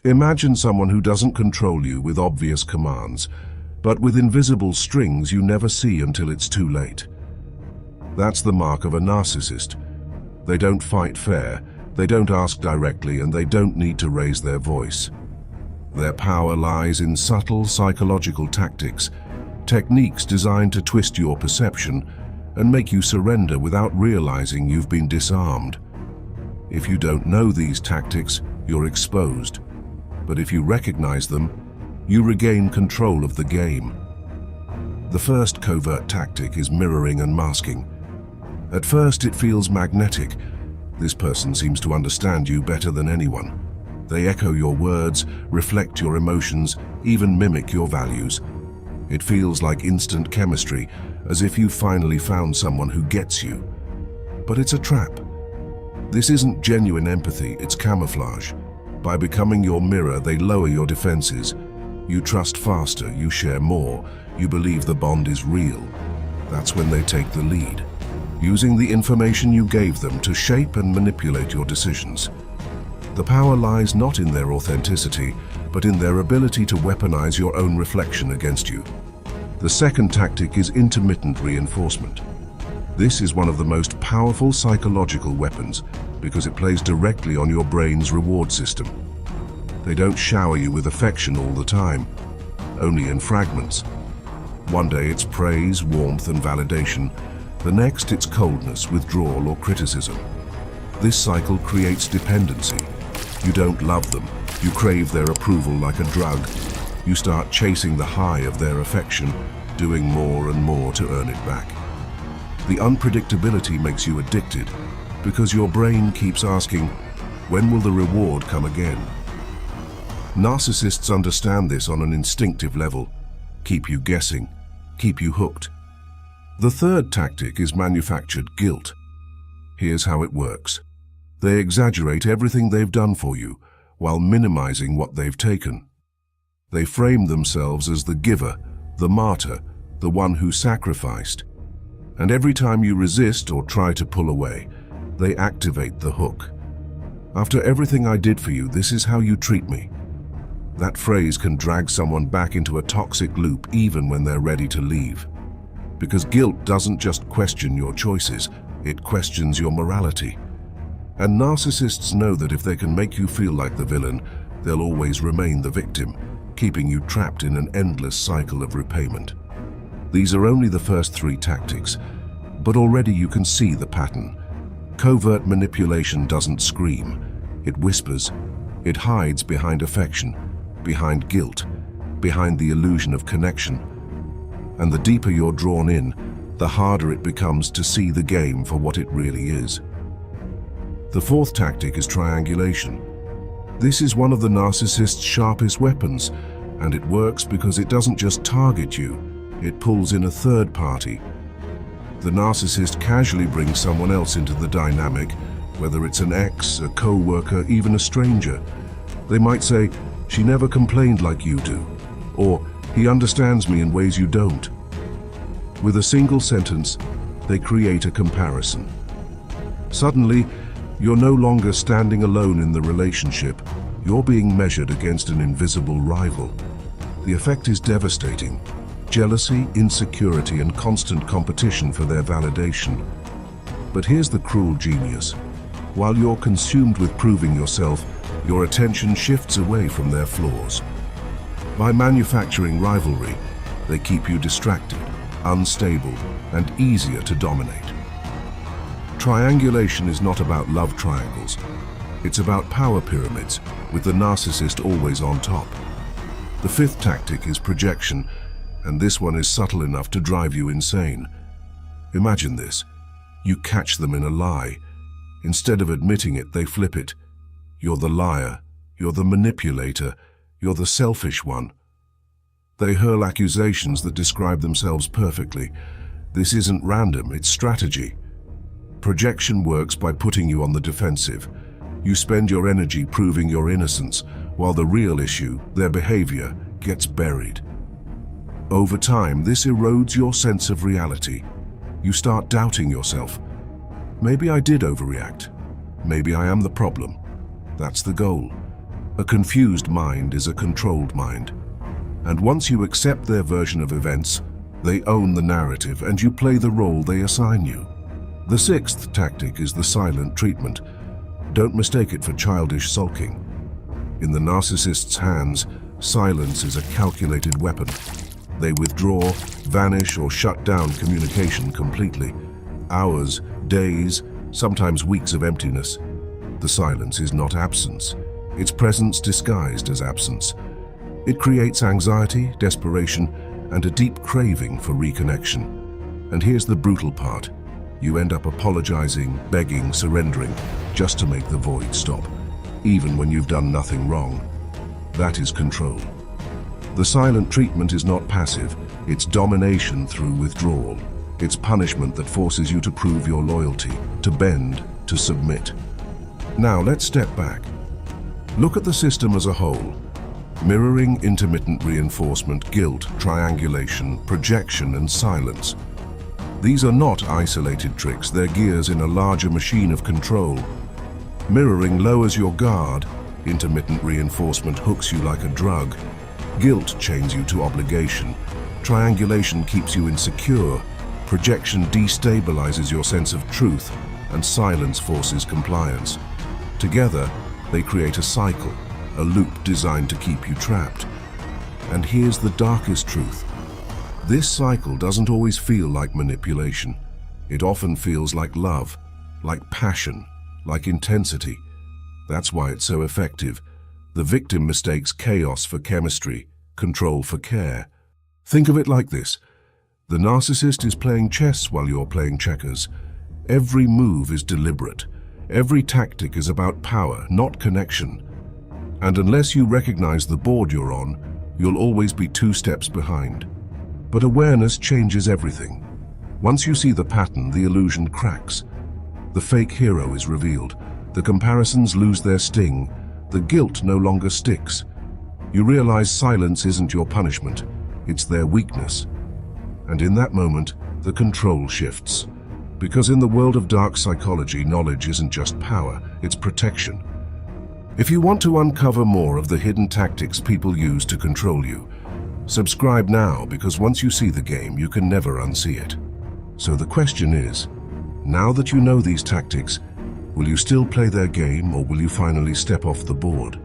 Imagine someone who doesn't control you with obvious commands, but with invisible strings you never see until it's too late. That's the mark of a narcissist. They don't fight fair, they don't ask directly, and they don't need to raise their voice. Their power lies in subtle psychological tactics, techniques designed to twist your perception and make you surrender without realizing you've been disarmed. If you don't know these tactics, you're exposed. But if you recognize them, you regain control of the game. The first covert tactic is mirroring and masking. At first, it feels magnetic. This person seems to understand you better than anyone. They echo your words, reflect your emotions, even mimic your values. It feels like instant chemistry, as if you finally found someone who gets you. But it's a trap. This isn't genuine empathy, it's camouflage. By becoming your mirror, they lower your defenses. You trust faster, you share more, you believe the bond is real. That's when they take the lead, using the information you gave them to shape and manipulate your decisions. The power lies not in their authenticity, but in their ability to weaponize your own reflection against you. The second tactic is intermittent reinforcement. This is one of the most powerful psychological weapons because it plays directly on your brain's reward system. They don't shower you with affection all the time, only in fragments. One day it's praise, warmth, and validation. The next it's coldness, withdrawal, or criticism. This cycle creates dependency. You don't love them. You crave their approval like a drug. You start chasing the high of their affection, doing more and more to earn it back. The unpredictability makes you addicted because your brain keeps asking, when will the reward come again? Narcissists understand this on an instinctive level. Keep you guessing, keep you hooked. The third tactic is manufactured guilt. Here's how it works. They exaggerate everything they've done for you while minimizing what they've taken. They frame themselves as the giver, the martyr, the one who sacrificed. And every time you resist or try to pull away, they activate the hook. After everything I did for you, this is how you treat me. That phrase can drag someone back into a toxic loop even when they're ready to leave. Because guilt doesn't just question your choices, it questions your morality. And narcissists know that if they can make you feel like the villain, they'll always remain the victim, keeping you trapped in an endless cycle of repayment. These are only the first three tactics, but already you can see the pattern. Covert manipulation doesn't scream, it whispers. It hides behind affection, behind guilt, behind the illusion of connection. And the deeper you're drawn in, the harder it becomes to see the game for what it really is. The fourth tactic is triangulation. This is one of the narcissist's sharpest weapons, and it works because it doesn't just target you, it pulls in a third party. The narcissist casually brings someone else into the dynamic, whether it's an ex, a co-worker, even a stranger. They might say, "She never complained like you do," or "He understands me in ways you don't." With a single sentence, they create a comparison. Suddenly, you're no longer standing alone in the relationship, you're being measured against an invisible rival. The effect is devastating. Jealousy, insecurity, and constant competition for their validation. But here's the cruel genius. While you're consumed with proving yourself, your attention shifts away from their flaws. By manufacturing rivalry, they keep you distracted, unstable, and easier to dominate. Triangulation is not about love triangles. It's about power pyramids, with the narcissist always on top. The fifth tactic is projection, and this one is subtle enough to drive you insane. Imagine this. You catch them in a lie. Instead of admitting it, they flip it. You're the liar. You're the manipulator. You're the selfish one. They hurl accusations that describe themselves perfectly. This isn't random, it's strategy. Projection works by putting you on the defensive. You spend your energy proving your innocence, while the real issue, their behavior, gets buried. Over time, this erodes your sense of reality. You start doubting yourself. Maybe I did overreact. Maybe I am the problem. That's the goal. A confused mind is a controlled mind. And once you accept their version of events, they own the narrative and you play the role they assign you. The sixth tactic is the silent treatment. Don't mistake it for childish sulking. In the narcissist's hands, silence is a calculated weapon. They withdraw, vanish, or shut down communication completely. Hours, days, sometimes weeks of emptiness. The silence is not absence. It's presence disguised as absence. It creates anxiety, desperation, and a deep craving for reconnection. And here's the brutal part. You end up apologizing, begging, surrendering, just to make the void stop, even when you've done nothing wrong. That is control. The silent treatment is not passive. It's domination through withdrawal. It's punishment that forces you to prove your loyalty, to bend, to submit. Now let's step back. Look at the system as a whole. Mirroring, intermittent reinforcement, guilt, triangulation, projection, and silence. These are not isolated tricks, they're gears in a larger machine of control. Mirroring lowers your guard, intermittent reinforcement hooks you like a drug, guilt chains you to obligation, triangulation keeps you insecure, projection destabilizes your sense of truth, and silence forces compliance. Together, they create a cycle, a loop designed to keep you trapped. And here's the darkest truth. This cycle doesn't always feel like manipulation. It often feels like love, like passion, like intensity. That's why it's so effective. The victim mistakes chaos for chemistry, control for care. Think of it like this. The narcissist is playing chess while you're playing checkers. Every move is deliberate. Every tactic is about power, not connection. And unless you recognize the board you're on, you'll always be 2 steps behind. But awareness changes everything. Once you see the pattern, the illusion cracks. The fake hero is revealed. The comparisons lose their sting. The guilt no longer sticks. You realize silence isn't your punishment. It's their weakness. And in that moment, the control shifts. Because in the world of dark psychology, knowledge isn't just power, it's protection. If you want to uncover more of the hidden tactics people use to control you, subscribe now, because once you see the game, you can never unsee it. So the question is, now that you know these tactics, will you still play their game, or will you finally step off the board?